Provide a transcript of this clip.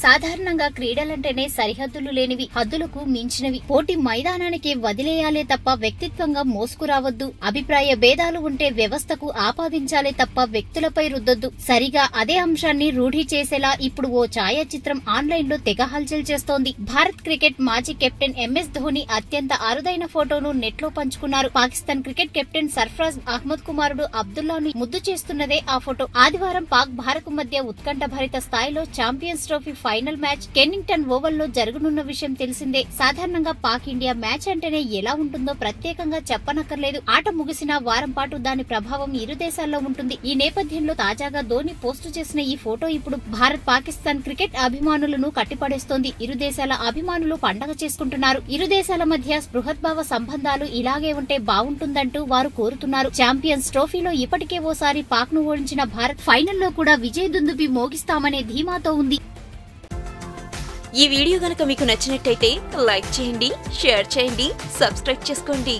సాధారణంగా క్రీడలంటేనే సరిహద్దులు లేనివి, హద్దులకు మించినవి. పోటీ మైదానానికి వదిలేయాలే తప్ప వ్యక్తిత్వంగా మోసుకురావద్దు. అభిప్రాయ భేదాలు ఉంటే వ్యవస్థకు ఆపాదించాలే తప్ప వ్యక్తులపై రుద్దొద్దు. సరిగా అదే అంశాన్ని రూఢి చేసేలా ఇప్పుడు ఓ ఛాయాచిత్రం ఆన్లైన్ లో తెగ హల్చల్ చేస్తోంది. భారత్ క్రికెట్ మాజీ కెప్టెన్ ఎంఎస్ ధోని అత్యంత అరుదైన ఫోటోను నెట్ లో పంచుకున్నారు. పాకిస్తాన్ క్రికెట్ కెప్టెన్ సర్ఫరాజ్ అహ్మద్ కుమారుడు అబ్దుల్లాను ముద్దు చేస్తున్నదే ఆ ఫోటో. ఆదివారం పాక్ భారత్ మధ్య ఉత్కంఠ భరిత స్థాయిలో champions trophy final match Kennington oval లో జరగనున్న విషయం తెలిసిందే. సాధారణంగా పాక్ ఇండియా మ్యాచ్ అంటేనే ఎలా ఉంటుందో ప్రత్యేకంగా చెప్పనక్కర్లేదు. ఆట ముగిసిన వారం పాటు దాని ప్రభావం ఇరు దేశాల్లో ఉంటుంది. ఈ నేపథ్యంలో తాజాగా ధోని పోస్టు చేసిన ఈ ఫోటో ఇప్పుడు భారత్ పాకిస్తాన్ క్రికెట్ అభిమానులను కట్టిపడేస్తోంది. ఇరు దేశాల అభిమానులు పండగ చేసుకుంటున్నారు. ఇరు దేశాల మధ్య స్పృహద్భావ సంబంధాలు ఇలాగే ఉంటే బాగుంటుందంటూ వారు కోరుతున్నారు. ఛాంపియన్స్ ట్రోఫీలో ఇప్పటికే ఓసారి పాక్ ను ఓడించిన భారత్ ఫైనల్లో కూడా విజయ దుందుబి మోగిస్తామనే ధీమాతో ఉంది. ఈ వీడియో గనుక మీకు నచ్చినట్టయితే లైక్ చేయండి, షేర్ చేయండి, సబ్స్క్రైబ్ చేసుకోండి.